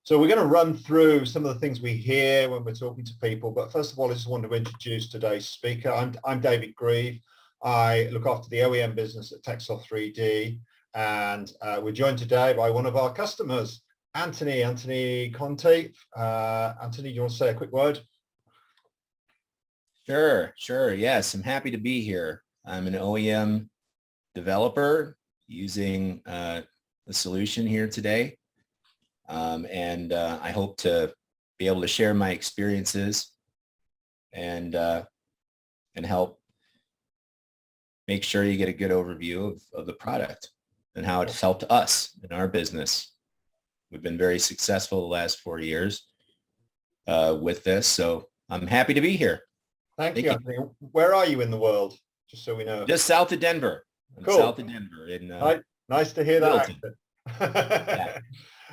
So we're going to run through some of the things we hear when we're talking to people. But first of all, I just want to introduce today's speaker. I'm David Grieve. I look after the OEM business at Texel 3D. And we're joined today by one of our customers, Anthony Conte. Anthony, do you want to say a quick word? Sure. Yes, I'm happy to be here. I'm an OEM developer using a solution here today. And I hope to be able to share my experiences and help make sure you get a good overview of the product and how it's helped us in our business. We've been very successful the last 4 years with this, so I'm happy to be here. Thank you, Anthony. Where are you in the world, just so we know? Just south of Denver. Cool. South of Denver. Nice to hear that accent. Yeah.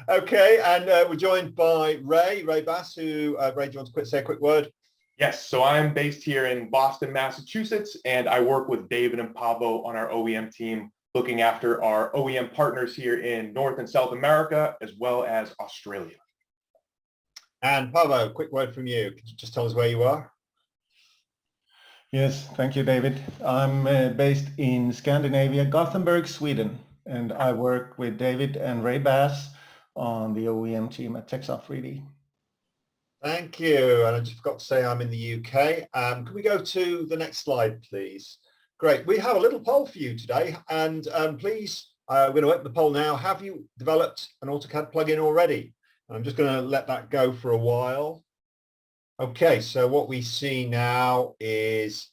Okay, and we're joined by Ray Bass, who, Ray, do you want to say a quick word? Yes, so I'm based here in Boston, Massachusetts, and I work with David and Paavo on our OEM team, looking after our OEM partners here in North and South America, as well as Australia. And Paavo, quick word from you. Could you just tell us where you are? Yes, thank you, David. I'm based in Scandinavia, Gothenburg, Sweden, and I work with David and Ray Bass on the OEM team at Texel 3D. Thank you. And I just forgot to say I'm in the UK. Can we go to the next slide, please? Great. We have a little poll for you today. And please, we're going to open the poll now. Have you developed an AutoCAD plugin already? And I'm just going to let that go for a while. Okay, so what we see now is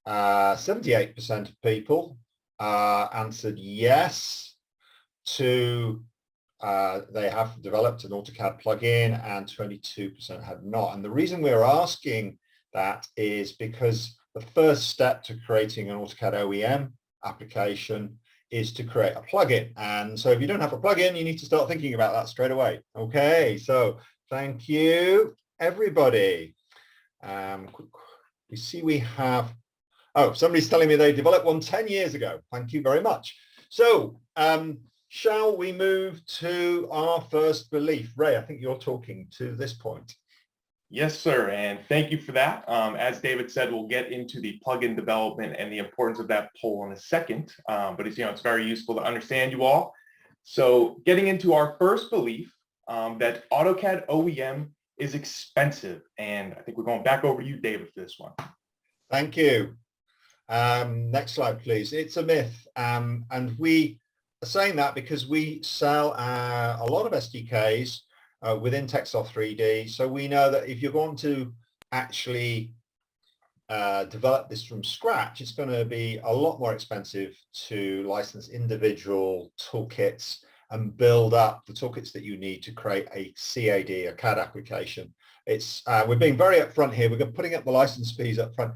78% of people answered yes to they have developed an AutoCAD plugin, and 22% have not. And the reason we're asking that is because the first step to creating an AutoCAD OEM application is to create a plugin. And so if you don't have a plugin, you need to start thinking about that straight away. Okay, so thank you, everybody. We see we have, somebody's telling me they developed one 10 years ago. Thank you very much. So shall we move to our first belief? Ray, I think you're talking to this point. Yes, sir. And thank you for that. As David said, we'll get into the plugin development and the importance of that poll in a second. But it's very useful to understand you all. So getting into our first belief, that AutoCAD OEM is expensive. And I think we're going back over to you, David, for this one. Thank you. Next slide, please. It's a myth. And we are saying that because we sell a lot of SDKs within Texel 3D. So we know that if you're going to actually develop this from scratch, it's going to be a lot more expensive to license individual toolkits and build up the toolkits that you need to create a CAD, a CAD application. It's we're being very upfront here. We're putting up the license fees up front.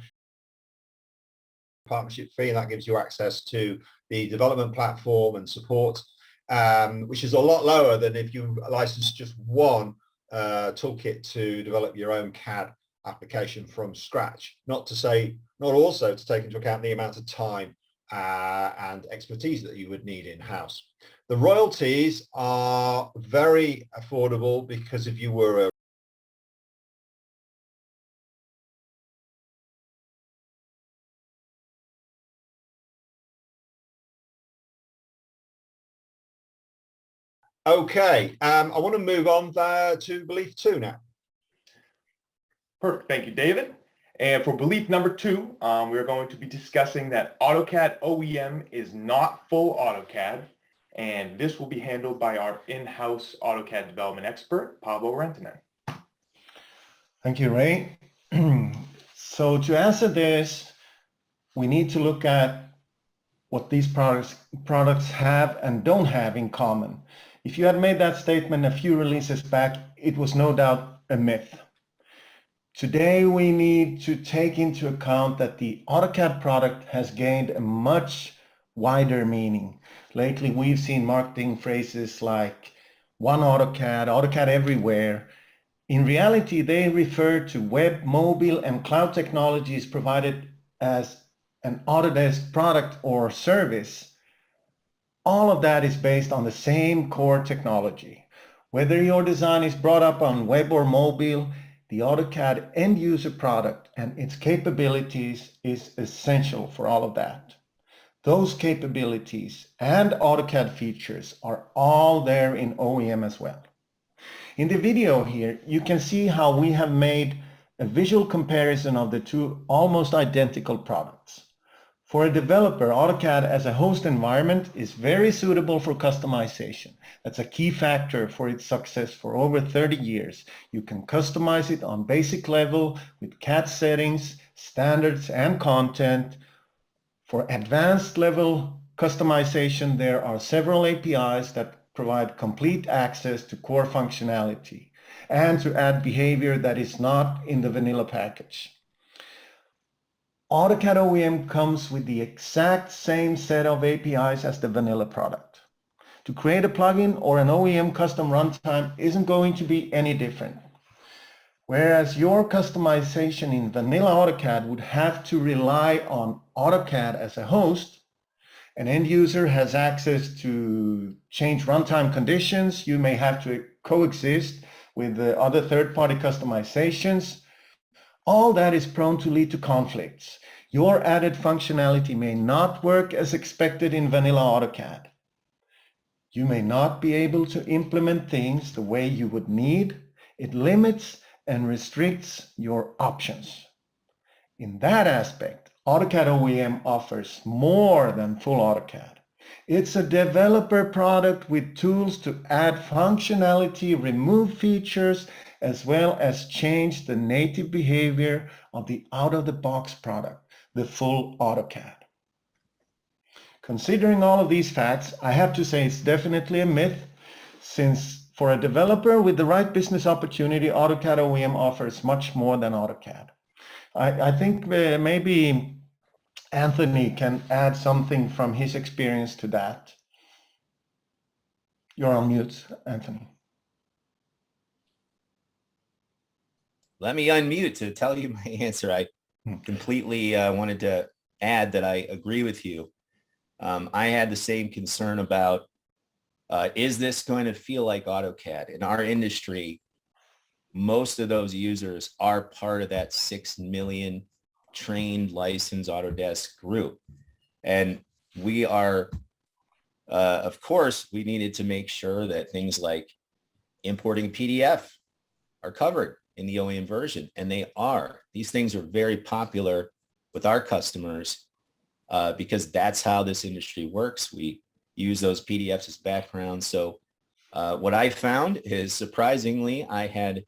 Partnership fee, and that gives you access to the development platform and support, which is a lot lower than if you license just one toolkit to develop your own CAD application from scratch. Not also to take into account the amount of time and expertise that you would need in-house. The royalties are very affordable because if you were a Okay, I want to move on to belief 2 now. Perfect. Thank you, David. And for belief number 2, we're going to be discussing that AutoCAD OEM is not full AutoCAD, and this will be handled by our in-house AutoCAD development expert, Paavo Rantanen. Thank you, Ray. So to answer this, we need to look at what these products have and don't have in common. If you had made that statement a few releases back, it was no doubt a myth. Today, we need to take into account that the AutoCAD product has gained a much wider meaning. Lately, we've seen marketing phrases like one AutoCAD, AutoCAD everywhere. In reality, they refer to web, mobile, and cloud technologies provided as an Autodesk product or service. All of that is based on the same core technology. Whether your design is brought up on web or mobile, the AutoCAD end user product and its capabilities is essential for all of that. Those capabilities and AutoCAD features are all there in OEM as well. In the video here, you can see how we have made a visual comparison of the two almost identical products. For a developer, AutoCAD as a host environment is very suitable for customization. That's a key factor for its success for over 30 years. You can customize it on basic level with CAD settings, standards, and content. For advanced level customization, there are several APIs that provide complete access to core functionality and to add behavior that is not in the vanilla package. AutoCAD OEM comes with the exact same set of APIs as the vanilla product. To create a plugin or an OEM custom runtime isn't going to be any different. Whereas your customization in vanilla AutoCAD would have to rely on AutoCAD as a host, an end user has access to change runtime conditions. You may have to coexist with the other third-party customizations. All that is prone to lead to conflicts. Your added functionality may not work as expected in vanilla AutoCAD. You may not be able to implement things the way you would need. It limits and restricts your options. In that aspect, AutoCAD OEM offers more than full AutoCAD. It's a developer product with tools to add functionality, remove features, as well as change the native behavior of the out-of-the-box product, the full AutoCAD. Considering all of these facts, I have to say it's definitely a myth, since for a developer with the right business opportunity, AutoCAD OEM offers much more than AutoCAD. I think maybe Anthony can add something from his experience to that. You're on mute, Anthony. Let me unmute to tell you my answer. I completely wanted to add that I agree with you. I had the same concern about, is this going to feel like AutoCAD? In our industry, most of those users are part of that 6 million trained licensed Autodesk group. And we are, of course, we needed to make sure that things like importing PDF are covered in the OEM version, and they are. These things are very popular with our customers because that's how this industry works. We use those PDFs as background. So what I found is, surprisingly, I had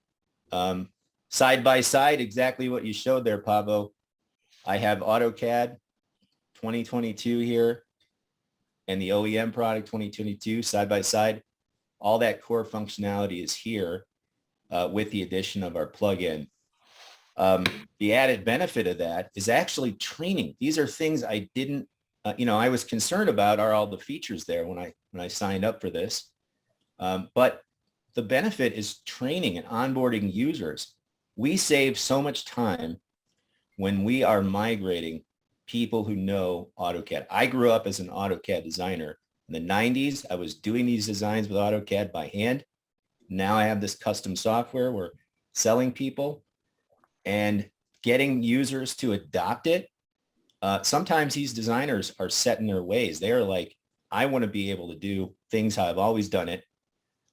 side by side exactly what you showed there, Paavo. I have AutoCAD 2022 here and the OEM product 2022 side by side. All that core functionality is here with the addition of our plugin. The added benefit of that is actually training. These are things I didn't, I was concerned about are all the features there when I signed up for this. But the benefit is training and onboarding users. We save so much time when we are migrating people who know AutoCAD. I grew up as an AutoCAD designer. In the 90s, I was doing these designs with AutoCAD by hand. Now I have this custom software we're selling people and getting users to adopt it. Sometimes these designers are set in their ways. They are like, I want to be able to do things how I've always done it.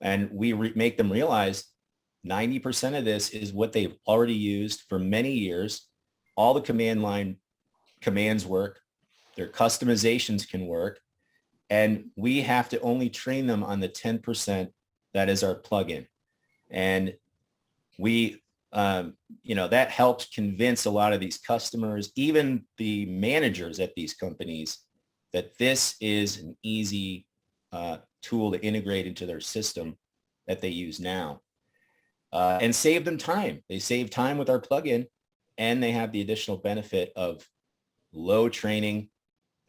And we make them realize 90% of this is what they've already used for many years. All the command line commands work. Their customizations can work. And we have to only train them on the 10% that is our plugin. And we, that helps convince a lot of these customers, even the managers at these companies, that this is an easy tool to integrate into their system that they use now and save them time. They save time with our plugin, and they have the additional benefit of low training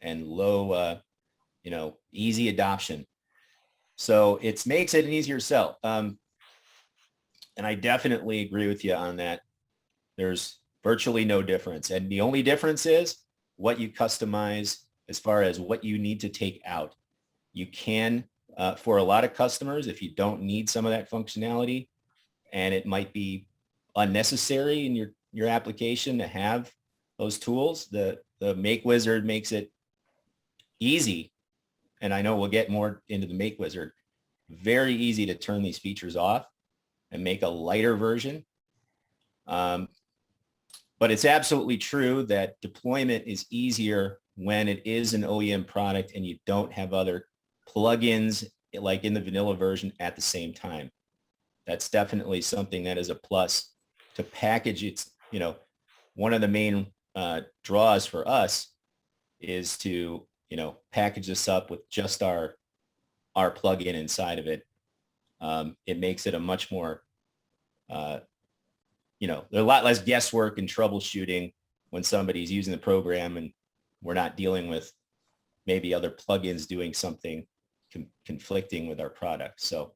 and low, easy adoption. So it makes it an easier sell. And I definitely agree with you on that. There's virtually no difference. And the only difference is what you customize as far as what you need to take out. You can for a lot of customers, if you don't need some of that functionality and it might be unnecessary in your application to have those tools, the Make Wizard makes it easy. And I know we'll get more into the Make Wizard. Very easy to turn these features off and make a lighter version. But it's absolutely true that deployment is easier when it is an OEM product and you don't have other plugins like in the vanilla version at the same time. That's definitely something that is a plus to package. It's, one of the main draws for us is to, package this up with just our plugin inside of it. It makes it a much more, there's a lot less guesswork and troubleshooting when somebody's using the program and we're not dealing with maybe other plugins doing something conflicting with our product. So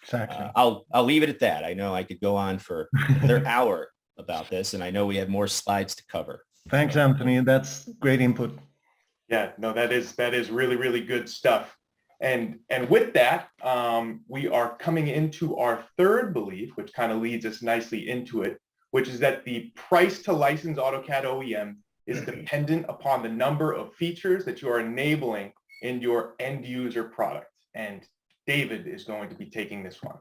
Exactly. I'll leave it at that. I know I could go on for another hour about this, and I know we have more slides to cover. Thanks, Anthony. That's great input. Yeah, no, that is really, really good stuff. And with that, we are coming into our third belief, which kind of leads us nicely into it, which is that the price to license AutoCAD OEM is dependent upon the number of features that you are enabling in your end user product. And David is going to be taking this one.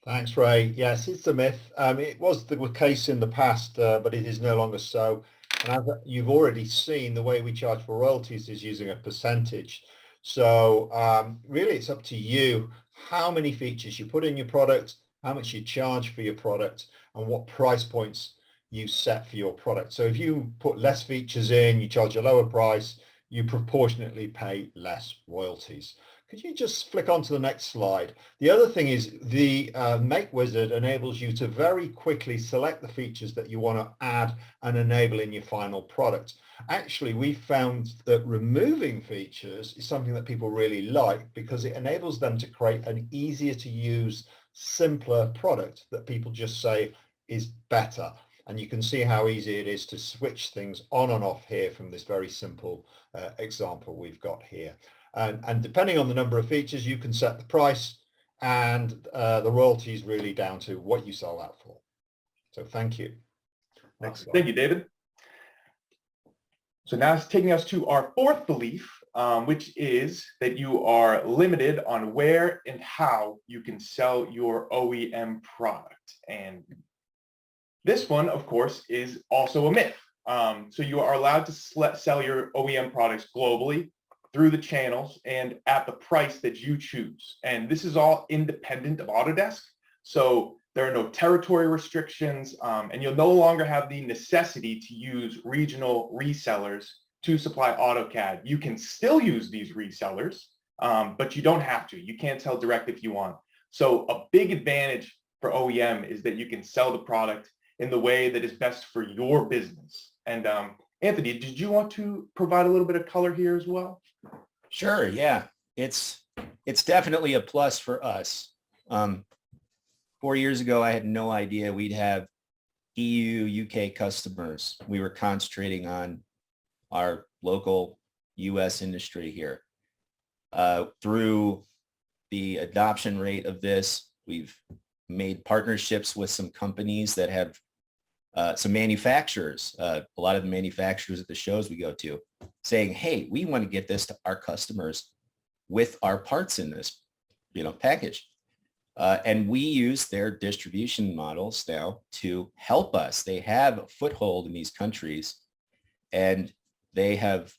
Thanks, Ray. Yes, it's a myth. It was the case in the past, but it is no longer so. And as you've already seen, the way we charge for royalties is using a percentage. So really, it's up to you how many features you put in your product, how much you charge for your product, and what price points you set for your product. So if you put less features in, you charge a lower price, you proportionately pay less royalties. Could you just flick on to the next slide? The other thing is the Make Wizard enables you to very quickly select the features that you want to add and enable in your final product. Actually, we found that removing features is something that people really like because it enables them to create an easier to use, simpler product that people just say is better. And you can see how easy it is to switch things on and off here from this very simple example we've got here. And depending on the number of features, you can set the price, and the royalty is really down to what you sell that for. So thank you. Next slide. Thank you, David. So now it's taking us to our fourth belief, which is that you are limited on where and how you can sell your OEM product. And this one, of course, is also a myth. So you are allowed to sell your OEM products globally through the channels and at the price that you choose. And this is all independent of Autodesk. So there are no territory restrictions, and you'll no longer have the necessity to use regional resellers to supply AutoCAD. You can still use these resellers, but you don't have to. You can sell direct if you want. So a big advantage for OEM is that you can sell the product in the way that is best for your business. And Anthony, did you want to provide a little bit of color here as well? Sure. Yeah, it's definitely a plus for us. 4 years ago, I had no idea we'd have EU, UK customers. We were concentrating on our local US industry here. Through the adoption rate of this, we've made partnerships with some companies that have some manufacturers, a lot of the manufacturers at the shows we go to, saying, hey, we want to get this to our customers with our parts in this, package. And we use their distribution models now to help us. They have a foothold in these countries, and they have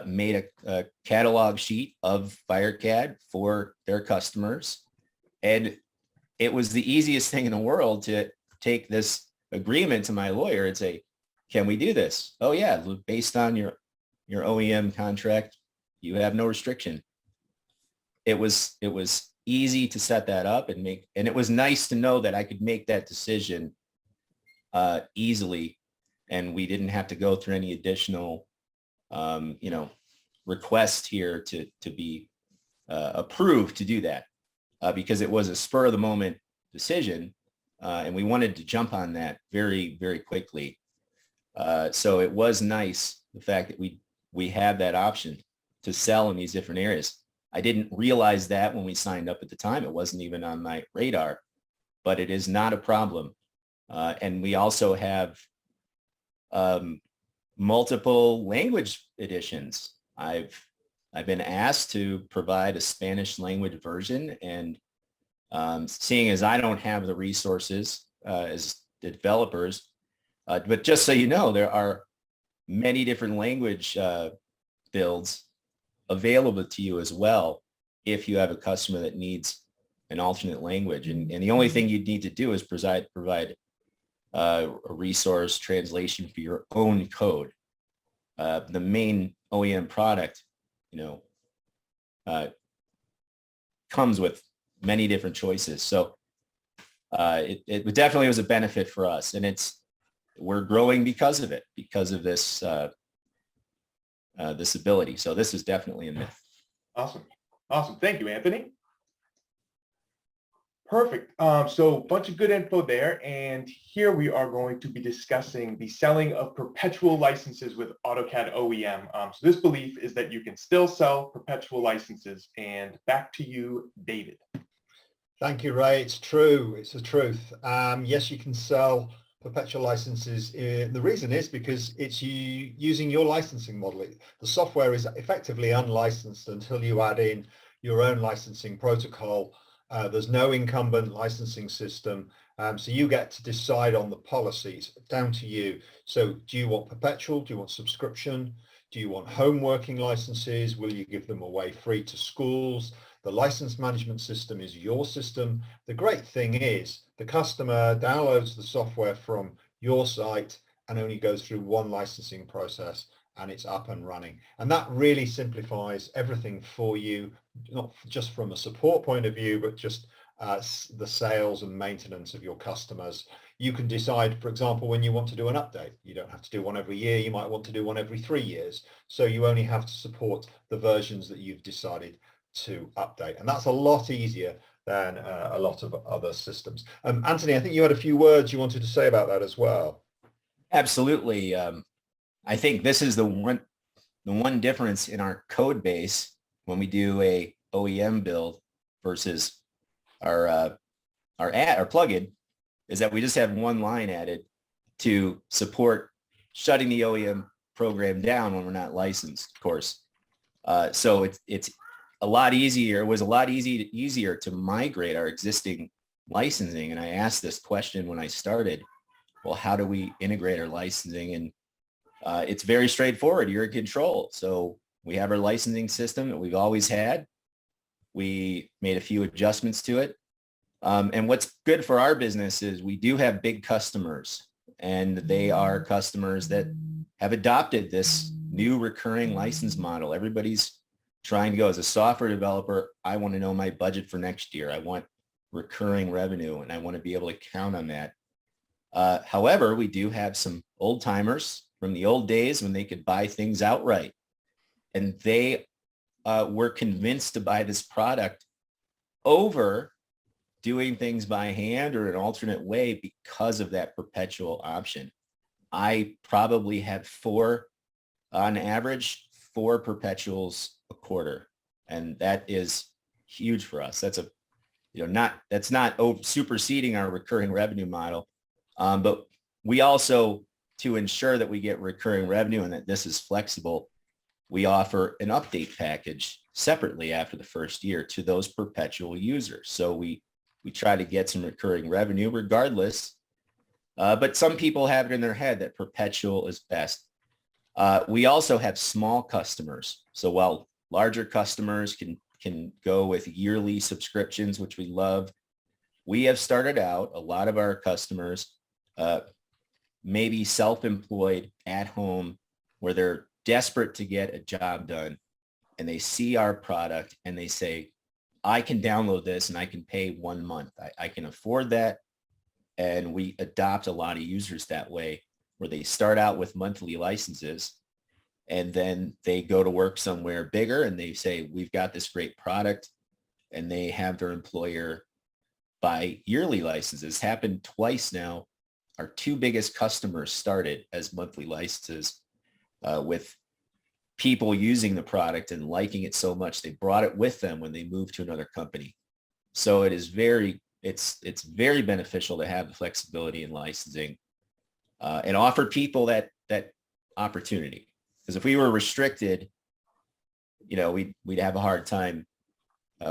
made a catalog sheet of FireCAD for their customers. And it was the easiest thing in the world to take this agreement to my lawyer and say, can we do this? Oh yeah, based on your OEM contract, you have no restriction. It was easy to set that up and it was nice to know that I could make that decision easily, and we didn't have to go through any additional request here to be approved to do that, because it was a spur of the moment decision. And we wanted to jump on that very, very quickly. So it was nice, the fact that we had that option to sell in these different areas. I didn't realize that when we signed up at the time. It wasn't even on my radar, but it is not a problem. And we also have multiple language editions. I've been asked to provide a Spanish language version, and seeing as I don't have the resources as the developers, but just so you know, there are many different language builds available to you as well if you have a customer that needs an alternate language. And the only thing you'd need to do is provide a resource translation for your own code. The main OEM product, comes with many different choices. So it definitely was a benefit for us, and we're growing because of it, because of this this ability. So this is definitely a myth. Awesome. Awesome. Thank you, Anthony. Perfect. So a bunch of good info there. And here we are going to be discussing the selling of perpetual licenses with AutoCAD OEM. So this belief is that you can still sell perpetual licenses. And back to you, David. Thank you, Ray. It's true. It's the truth. Yes, you can sell perpetual licenses. The reason is because it's using your licensing model. The software is effectively unlicensed until you add in your own licensing protocol. There's no incumbent licensing system, so you get to decide on the policies, down to you. So do you want perpetual? Do you want subscription? Do you want home working licenses? Will you give them away free to schools? The license management system is your system. The great thing is the customer downloads the software from your site and only goes through one licensing process, and it's up and running. And that really simplifies everything for you, not just from a support point of view, but just the sales and maintenance of your customers. You can decide, for example, when you want to do an update. You don't have to do one every year. You might want to do one every 3 years. So you only have to support the versions that you've decided to update. And that's a lot easier than a lot of other systems. Anthony, I think you had a few words you wanted to say about that as well. Absolutely. I think this is the one difference in our code base when we do a OEM build versus our plugin, is that we just have one line added to support shutting the OEM program down when we're not licensed, of course. So it's a lot easier. It was a lot easier to migrate our existing licensing. And I asked this question when I started, well, how do we integrate our licensing? And it's very straightforward. You're in control. So we have our licensing system that we've always had. We made a few adjustments to it. And what's good for our business is we do have big customers, and they are customers that have adopted this new recurring license model. Everybody's trying to go. As a software developer, I want to know my budget for next year. I want recurring revenue, and I want to be able to count on that. However, we do have some old timers from the old days when they could buy things outright, and they were convinced to buy this product over doing things by hand or an alternate way because of that perpetual option. I probably have on average, 4 perpetuals a quarter, and that is huge for us. That's not superseding our recurring revenue model, but we also, to ensure that we get recurring revenue and that this is flexible, we offer an update package separately after the first year to those perpetual users. So we try to get some recurring revenue regardless, but some people have it in their head that perpetual is best. We also have small customers. So while larger customers can go with yearly subscriptions, which we love, we have started out, a lot of our customers maybe self-employed at home, where they're desperate to get a job done, and they see our product and they say, I can download this and I can pay 1 month. I can afford that. And we adopt a lot of users that way, where they start out with monthly licenses and then they go to work somewhere bigger and they say, we've got this great product, and they have their employer buy yearly licenses. Happened twice now. Our 2 biggest customers started as monthly licenses with people using the product and liking it so much, they brought it with them when they moved to another company. So it is it's very beneficial to have the flexibility in licensing and offer people that opportunity. Because if we were restricted, we'd have a hard time.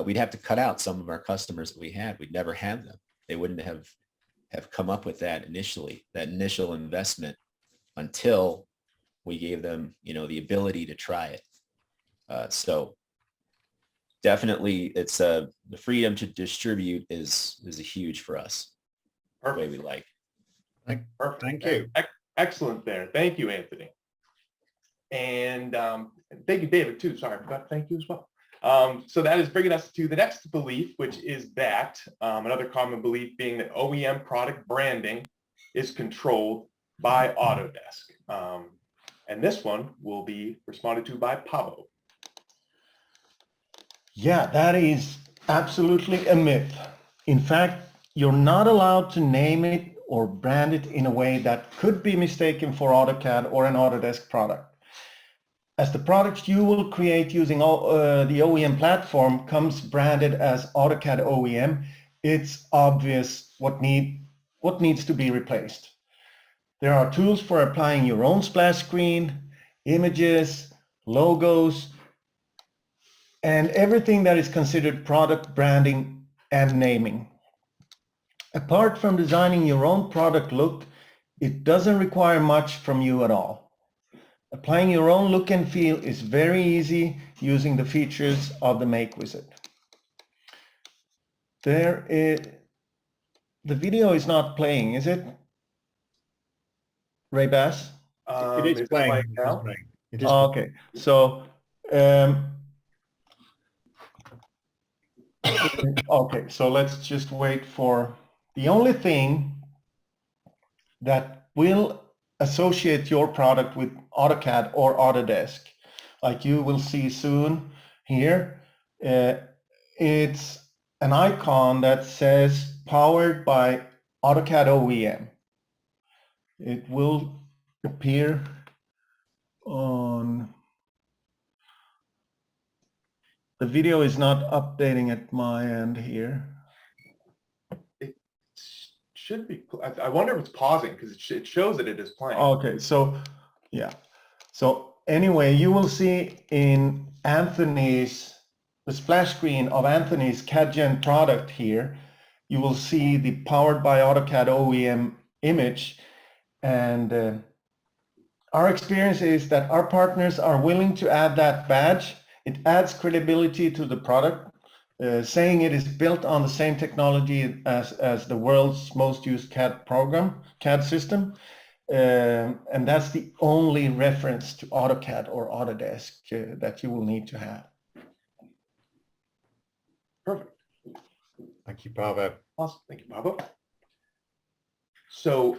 We'd have to cut out some of our customers that we had. We'd never have them. They wouldn't have come up with that initial investment until we gave them, the ability to try it. So definitely it's the freedom to distribute is a huge for us. Perfect. The way we like. Perfect. Thank you. Excellent there. Thank you, Anthony. And thank you, David, too. Sorry, I forgot to thank you as well. So that is bringing us to the next belief, which is that another common belief being that OEM product branding is controlled by Autodesk. And this one will be responded to by Paavo. Yeah, that is absolutely a myth. In fact, you're not allowed to name it or brand it in a way that could be mistaken for AutoCAD or an Autodesk product. As the products you will create using the OEM platform comes branded as AutoCAD OEM, it's obvious what needs to be replaced. There are tools for applying your own splash screen, images, logos, and everything that is considered product branding and naming. Apart from designing your own product look, it doesn't require much from you at all. Applying your own look and feel is very easy using the features of the Make Wizard. The video is not playing, is it? Ray Bass? It is playing. now. It is Okay, so okay, so let's just wait for the only thing that will associate your product with AutoCAD or Autodesk, like you will see soon here. It's an icon that says powered by AutoCAD OEM. It will appear on, the video is not updating at my end here. It should be, I wonder if it's pausing because it shows that it is playing. Okay, so yeah. So anyway, you will see in the splash screen of Anthony's CAD-Gen product here, you will see the powered by AutoCAD OEM image. And our experience is that our partners are willing to add that badge. It adds credibility to the product, saying it is built on the same technology as the world's most used CAD system. And that's the only reference to AutoCAD or Autodesk that you will need to have. Perfect. Thank you, Paavo. Awesome. Thank you, Paavo. So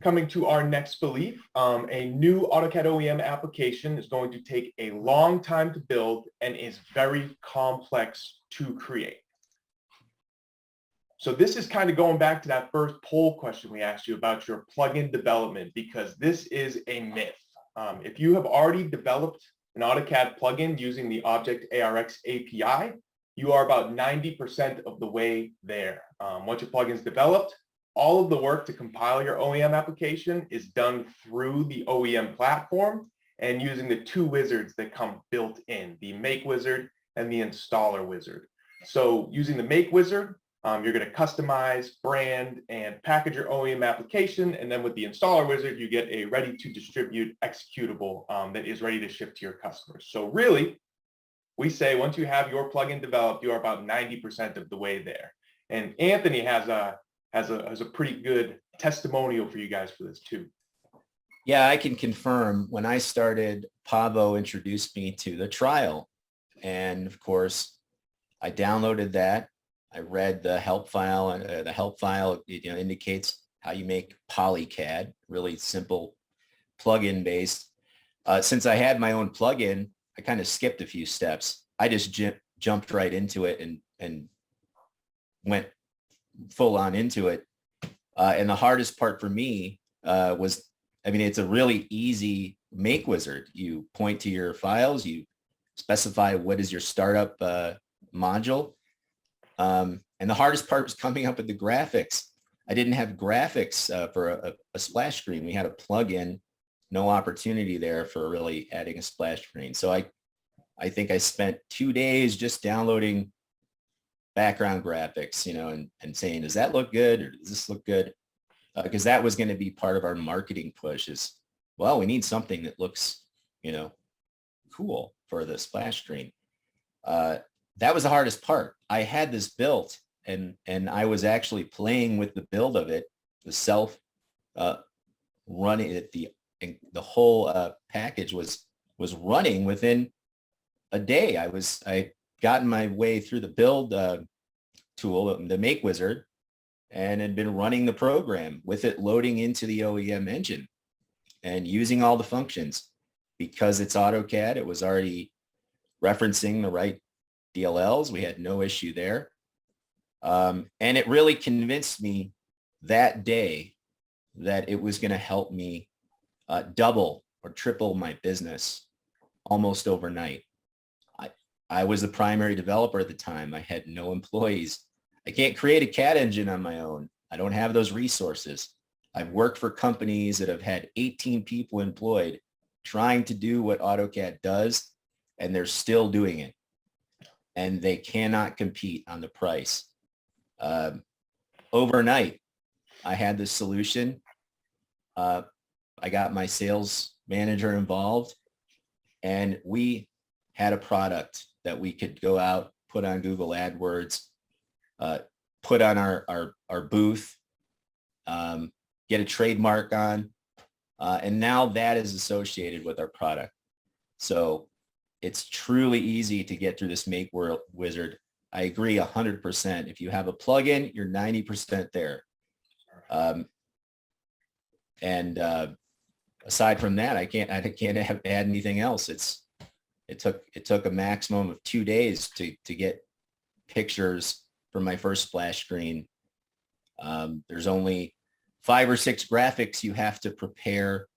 coming to our next belief, a new AutoCAD OEM application is going to take a long time to build and is very complex to create. So this is kind of going back to that first poll question we asked you about your plugin development, because this is a myth. If you have already developed an AutoCAD plugin using the Object ARX API, you are about 90% of the way there. Once your plugin is developed, all of the work to compile your OEM application is done through the OEM platform and using the two wizards that come built in, the Make Wizard and the Installer Wizard. So using the Make Wizard, you're going to customize, brand, and package your OEM application. And then with the Installer Wizard, you get a ready-to-distribute executable that is ready to ship to your customers. So really, we say once you have your plugin developed, you are about 90% of the way there. And Anthony has a pretty good testimonial for you guys for this too. Yeah, I can confirm. When I started, Paavo introduced me to the trial. And of course, I downloaded that. I read the help file, and the help file indicates how you make PolyCAD, really simple plugin based. Since I had my own plugin, I kind of skipped a few steps. I just jumped right into it and went full on into it. And the hardest part for me was, it's a really easy make wizard. You point to your files, you specify what is your startup module. And the hardest part was coming up with the graphics. I didn't have graphics for a splash screen. We had a plugin, no opportunity there for really adding a splash screen. So I think I spent 2 days just downloading background graphics, and saying, does that look good? Or does this look good? Because that was going to be part of our marketing push is, well, we need something that looks, cool for the splash screen. That was the hardest part. I had this built and I was actually playing with the build of it, the self running it, the whole package was running within a day. I gotten my way through the build tool, the Make Wizard, and had been running the program with it loading into the OEM engine and using all the functions. Because it's AutoCAD, it was already referencing the right DLLs. We had no issue there. And it really convinced me that day that it was going to help me double or triple my business almost overnight. I was the primary developer at the time. I had no employees. I can't create a CAD engine on my own. I don't have those resources. I've worked for companies that have had 18 people employed trying to do what AutoCAD does, and they're still doing it. And they cannot compete on the price. Overnight, I had this solution. I got my sales manager involved, and we had a product that we could go out, put on Google AdWords, put on our booth, get a trademark on, and now that is associated with our product. So it's truly easy to get through this Make Wizard. I agree 100%. If you have a plugin, you're 90% there. Aside from that, I can't add anything else. It took a maximum of 2 days to get pictures for my first splash screen. There's only 5 or 6 graphics you have to prepare,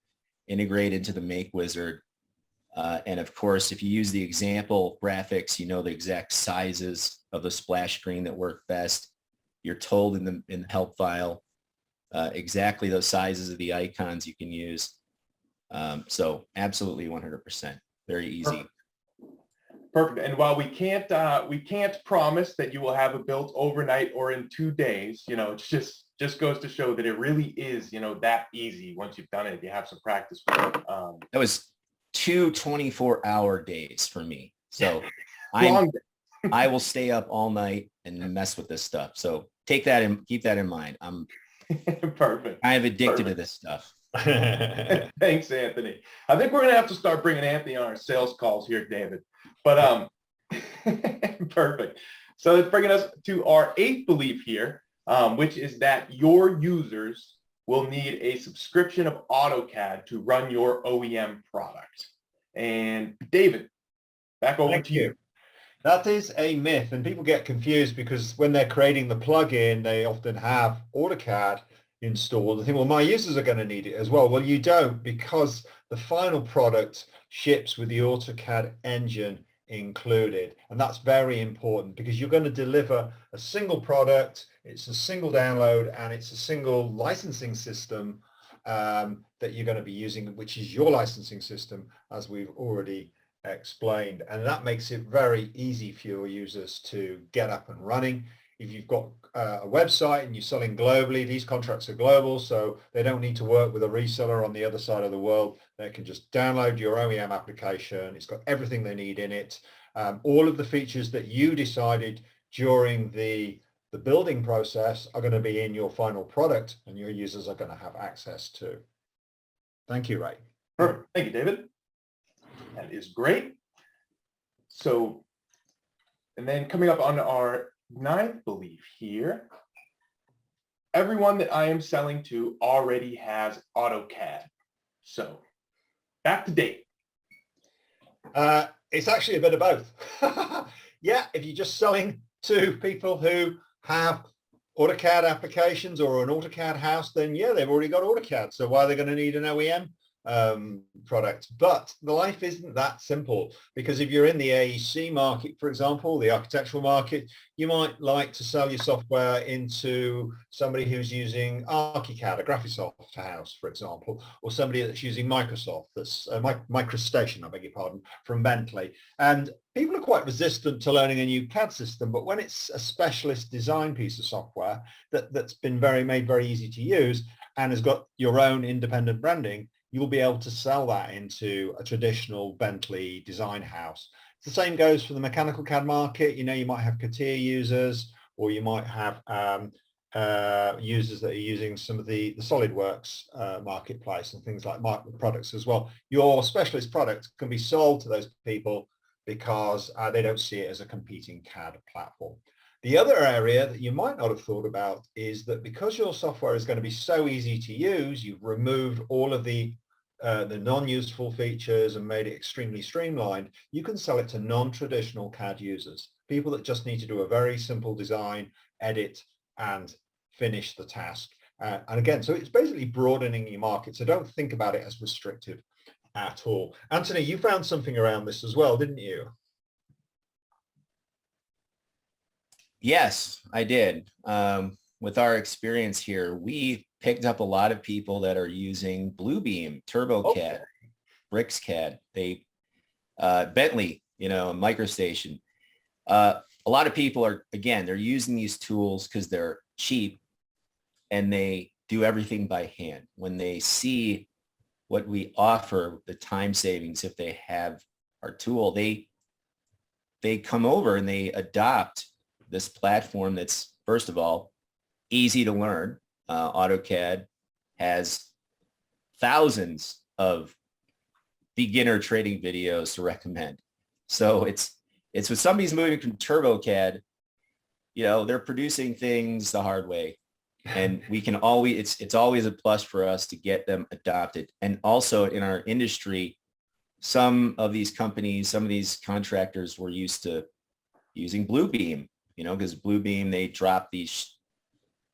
integrate into the Make Wizard. And of course, if you use the example graphics, you know the exact sizes of the splash screen that work best. You're told in the help file exactly those sizes of the icons you can use. So absolutely 100%. Very easy. Perfect. And while we can't promise that you will have it built overnight or in 2 days, it's just goes to show that it really is, that easy once you've done it, if you have some practice with it. That was 2 24-hour days for me. So I will stay up all night and mess with this stuff. So keep that in mind. I'm perfect. kind of addicted to this stuff. Thanks, Anthony. I think we're going to have to start bringing Anthony on our sales calls here, David. But perfect. So it's bringing us to our 8th belief here, which is that your users will need a subscription of AutoCAD to run your OEM product. And David, back over to you. That is a myth, and people get confused because when they're creating the plugin, they often have AutoCAD installed and think, well, my users are going to need it as well. Well, you don't, because the final product ships with the AutoCAD engine included. And that's very important because you're going to deliver a single product, it's a single download, and it's a single licensing system that you're going to be using, which is your licensing system, as we've already explained. And that makes it very easy for your users to get up and running. If you've got a website and you're selling globally, these contracts are global, so they don't need to work with a reseller on the other side of the world. They can just download your OEM application. It's got everything they need in it. All of the features that you decided during the building process are going to be in your final product, and your users are going to have access to. Thank you, Ray. Perfect. Thank you, David. That is great. So, and then coming up on our 9th belief here, everyone that I am selling to already has AutoCAD. So back to Dave. It's actually a bit of both. Yeah, if you're just selling to people who have AutoCAD applications or an AutoCAD house, then yeah, they've already got AutoCAD. So why are they going to need an OEM product. But the life isn't that simple, because if you're in the AEC market, for example, the architectural market, you might like to sell your software into somebody who's using AutoCAD, a Graphisoft house, for example, or somebody that's using Microsoft, that's MicroStation, I beg your pardon, from Bentley. And people are quite resistant to learning a new CAD system, but when it's a specialist design piece of software that's been made very easy to use and has got your own independent branding, you'll be able to sell that into a traditional Bentley design house. The same goes for the mechanical CAD market. You know, you might have CATIA users, or you might have users that are using some of the SolidWorks marketplace and things like products as well. Your specialist product can be sold to those people because they don't see it as a competing CAD platform. The other area that you might not have thought about is that because your software is going to be so easy to use, you've removed all of the non-useful features and made it extremely streamlined, you can sell it to non-traditional CAD users, people that just need to do a very simple design, edit, and finish the task. And again, so it's basically broadening your market. So don't think about it as restrictive at all. Anthony, you found something around this as well, didn't you? Yes, I did. With our experience here, we picked up a lot of people that are using Bluebeam, TurboCAD, BricsCAD, Bentley, MicroStation. A lot of people are, again, they're using these tools because they're cheap and they do everything by hand. When they see what we offer, the time savings, if they have our tool, they come over and they adopt this platform that's, first of all, easy to learn. AutoCAD has thousands of beginner training videos to recommend. So it's when somebody's moving from TurboCAD, they're producing things the hard way. And we can always, it's always a plus for us to get them adopted. And also in our industry, some of these companies, some of these contractors were used to using Bluebeam, because Bluebeam, they drop these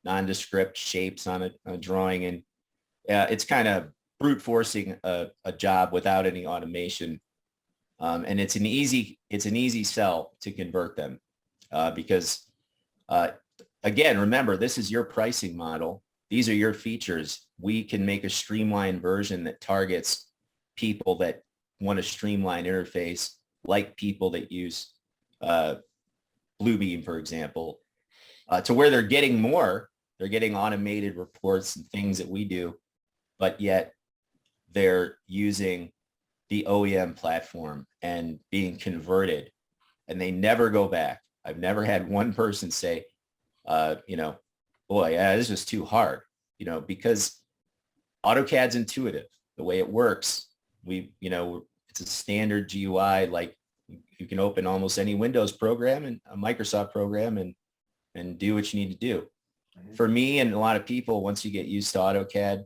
nondescript shapes on a drawing, and it's kind of brute forcing a job without any automation. And it's an easy sell to convert them because again, remember, this is your pricing model. These are your features. We can make a streamlined version that targets people that want a streamlined interface, like people that use Bluebeam, for example, to where they're getting more. They're getting automated reports and things that we do, but yet they're using the OEM platform and being converted, and they never go back. I've never had one person say, boy, yeah, this was too hard, because AutoCAD's intuitive. The way it works, it's a standard GUI, like you can open almost any Windows program and a Microsoft program and do what you need to do. For me and a lot of people, once you get used to AutoCAD,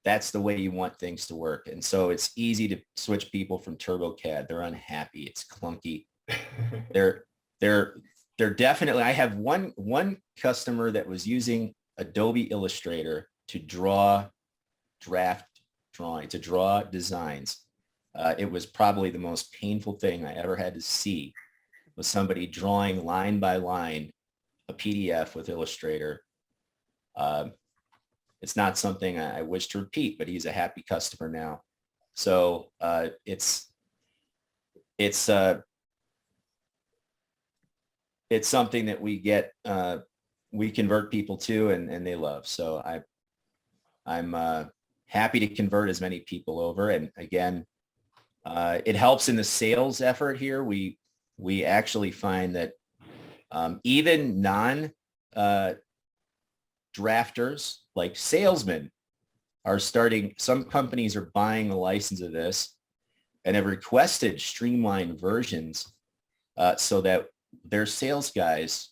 that's the way you want things to work. And so it's easy to switch people from TurboCAD. They're unhappy. It's clunky. They're definitely, I have one customer that was using Adobe Illustrator to draw designs. It was probably the most painful thing I ever had to see, was somebody drawing line by line a PDF with Illustrator. It's not something I wish to repeat, but he's a happy customer now. So it's something that we convert people to and they love. So I'm happy to convert as many people over. And again, it helps in the sales effort here. We actually find that even drafters, like salesmen, are starting, some companies are buying a license of this and have requested streamlined versions so that their sales guys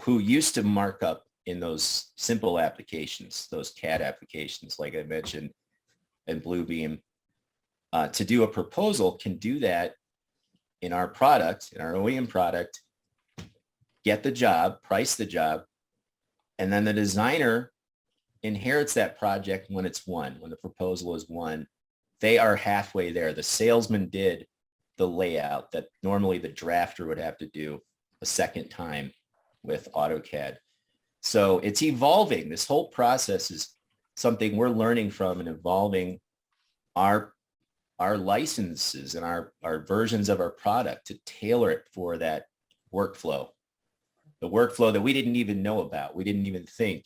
who used to mark up in those simple applications, those CAD applications, like I mentioned, and Bluebeam, to do a proposal can do that in our product, in our OEM product, get the job, price the job, and then the designer inherits that project when it's won, when the proposal is won, they are halfway there. The salesman did the layout that normally the drafter would have to do a second time with AutoCAD. So it's evolving. This whole process is something we're learning from and evolving our licenses and our versions of our product to tailor it for that workflow. The workflow that we didn't even know about. We didn't even think,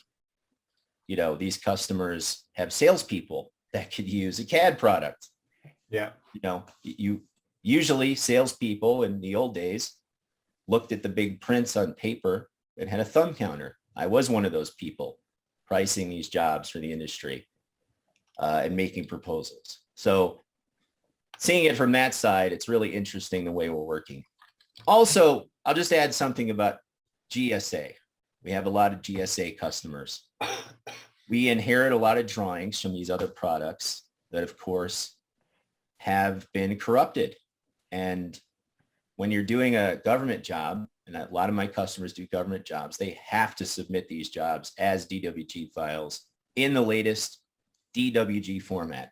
these customers have salespeople that could use a CAD product. Yeah. You usually salespeople in the old days looked at the big prints on paper and had a thumb counter. I was one of those people pricing these jobs for the industry and making proposals. So seeing it from that side, it's really interesting the way we're working. Also, I'll just add something about GSA. We have a lot of GSA customers. We inherit a lot of drawings from these other products that, of course, have been corrupted. And when you're doing a government job, and a lot of my customers do government jobs, they have to submit these jobs as DWG files in the latest DWG format,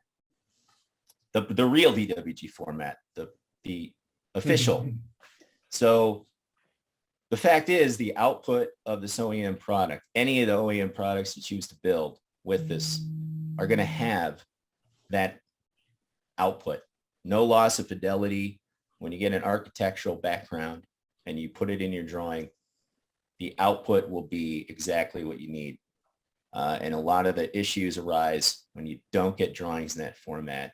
the real DWG format, the official. So the fact is, the output of this OEM product, any of the OEM products you choose to build with this, are going to have that output. No loss of fidelity. When you get an architectural background and you put it in your drawing, the output will be exactly what you need. And a lot of the issues arise when you don't get drawings in that format.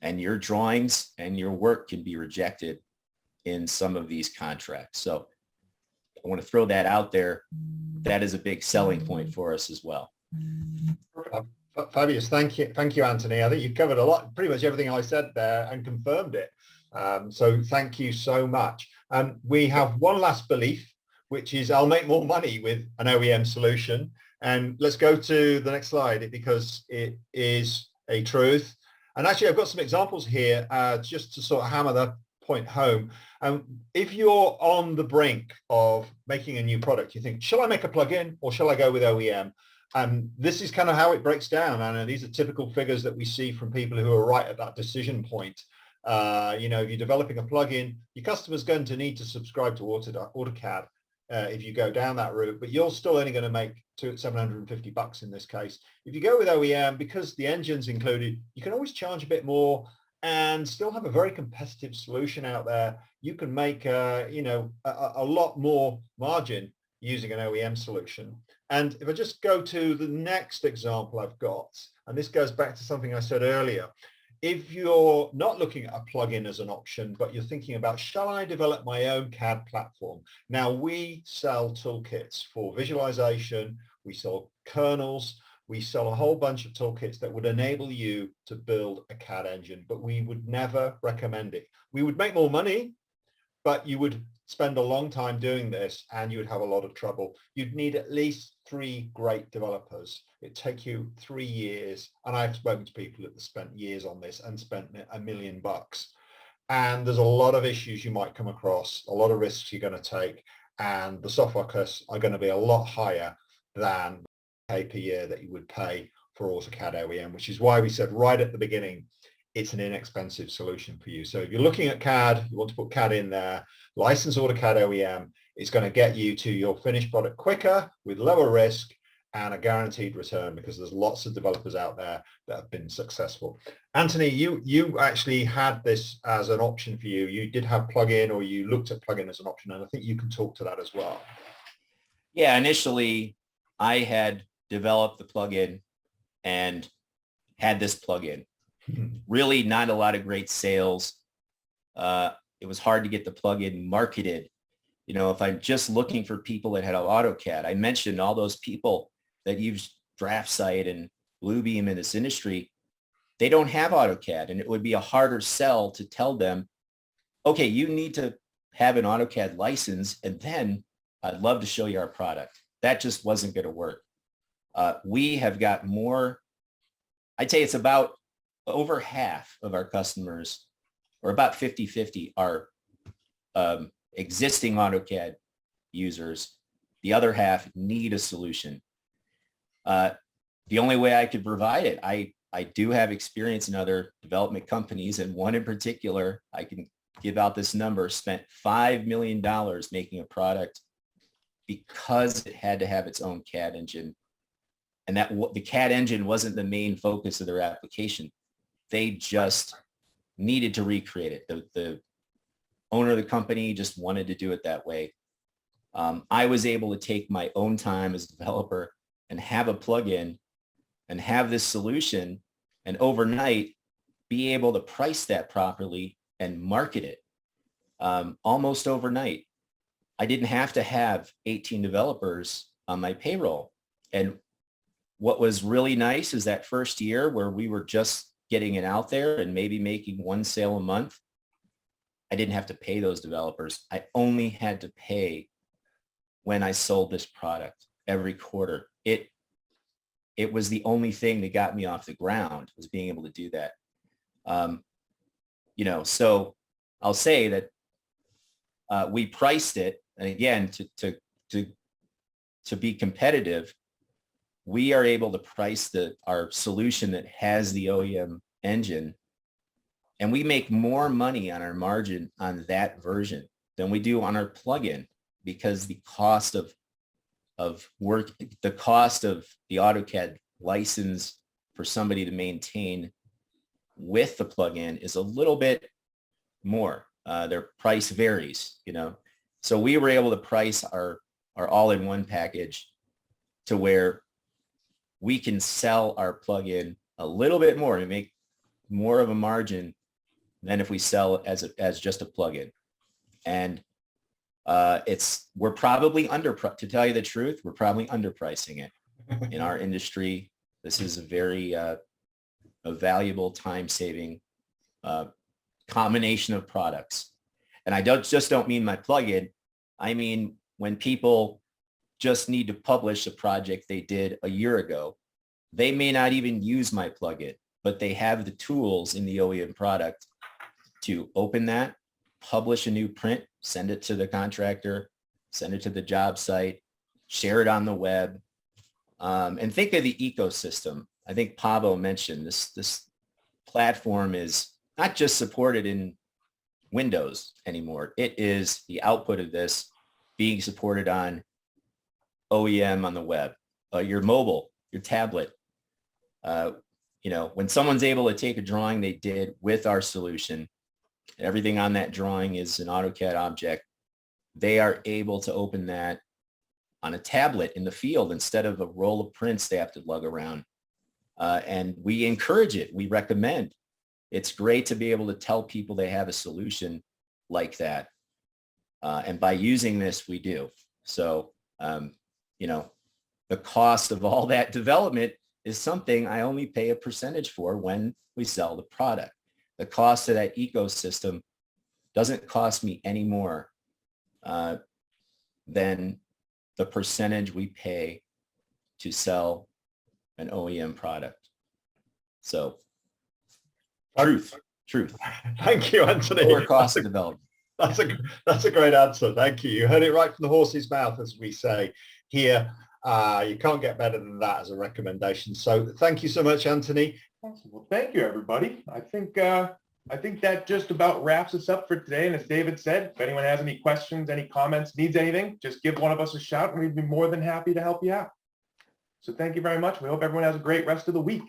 And your drawings and your work can be rejected in some of these contracts. So I want to throw that out there. That is a big selling point for us as well. Fabulous. Thank you, Anthony. I think you've covered a lot, pretty much everything I said there, and confirmed it. So thank you so much. We have one last belief, which is I'll make more money with an OEM solution. And let's go to the next slide because it is a truth. And actually, I've got some examples here just to sort of hammer the point home. If you're on the brink of making a new product, you think, shall I make a plugin or shall I go with OEM? And this is kind of how it breaks down. And these are typical figures that we see from people who are right at that decision point. If you're developing a plugin, your customer's going to need to subscribe to AutoCAD if you go down that route, but you're still only going to make $750 in this case. If you go with OEM, because the engine's included, you can always charge a bit more and still have a very competitive solution out there. You can make a lot more margin using an OEM solution. And if I just go to the next example I've got, and this goes back to something I said earlier, if you're not looking at a plugin as an option, but you're thinking about, shall I develop my own CAD platform? Now, we sell toolkits for visualization. We sell kernels. We sell a whole bunch of toolkits that would enable you to build a CAD engine, but we would never recommend it. We would make more money, but you would spend a long time doing this and you would have a lot of trouble. You'd need at least 3 great developers. It'd take you 3 years. And I've spoken to people that have spent years on this and spent $1 million. And there's a lot of issues you might come across, a lot of risks you're going to take, and the software costs are going to be a lot higher than the pay per year that you would pay for AutoCAD OEM, which is why we said right at the beginning, it's an inexpensive solution for you. So if you're looking at CAD, you want to put CAD in there, license AutoCAD OEM, it's going to get you to your finished product quicker with lower risk and a guaranteed return, because there's lots of developers out there that have been successful. Anthony, you actually had this as an option for you. You did have plugin, or you looked at plugin as an option, and I think you can talk to that as well. Yeah, initially I had developed the plugin and had this plugin. Really not a lot of great sales. It was hard to get the plugin marketed. If I'm just looking for people that had AutoCAD, I mentioned all those people that use DraftSight and Bluebeam in this industry, they don't have AutoCAD, and it would be a harder sell to tell them, okay, you need to have an AutoCAD license, and then I'd love to show you our product. That just wasn't going to work. We have got more, I'd say it's about over half of our customers, or about 50-50, are existing AutoCAD users. The other half need a solution. The only way I could provide it, I I do have experience in other development companies, and one in particular, I can give out this number, spent $5 million making a product because it had to have its own CAD engine. And that the CAD engine wasn't the main focus of their application. They just needed to recreate it. The owner of the company just wanted to do it that way. I was able to take my own time as a developer and have a plugin and have this solution, and overnight be able to price that properly and market it almost overnight. I didn't have to have 18 developers on my payroll. And what was really nice is that first year where we were just getting it out there and maybe making one sale a month, I didn't have to pay those developers. I only had to pay when I sold this product every quarter. It was the only thing that got me off the ground, was being able to do that. So I'll say that we priced it, and again, to be competitive, we are able to price our solution that has the OEM engine, and we make more money on our margin on that version than we do on our plugin, because the cost of work, the cost of the AutoCAD license for somebody to maintain with the plugin is a little bit more. Their price varies, So we were able to price our all-in-one package to where we can sell our plugin a little bit more and make more of a margin than if we sell as just a plugin. And we're probably to tell you the truth, we're probably underpricing it in our industry. This is a very a valuable time-saving combination of products. And I don't mean my plugin. I mean, when people just need to publish a project they did a year ago, they may not even use my plugin, but they have the tools in the OEM product to open that, publish a new print, send it to the contractor, send it to the job site, share it on the web, and think of the ecosystem. I think Paavo mentioned this platform is not just supported in Windows anymore. It is the output of this being supported on OEM on the web, your mobile, your tablet. When someone's able to take a drawing they did with our solution, everything on that drawing is an AutoCAD object, they are able to open that on a tablet in the field instead of a roll of prints they have to lug around. And we encourage it. We recommend. It's great to be able to tell people they have a solution like that. And by using this, we do. So, the cost of all that development is something I only pay a percentage for when we sell the product. The cost of that ecosystem doesn't cost me any more than the percentage we pay to sell an OEM product. So truth. Thank you, Anthony. Lower cost of development. That's a great answer. Thank you. You heard it right from the horse's mouth, as we say here. You can't get better than that as a recommendation. So thank you so much, Anthony. Awesome. Well, thank you, everybody. I think that just about wraps us up for today. And as David said, if anyone has any questions, any comments, needs anything, just give one of us a shout and we'd be more than happy to help you out. So thank you very much. We hope everyone has a great rest of the week.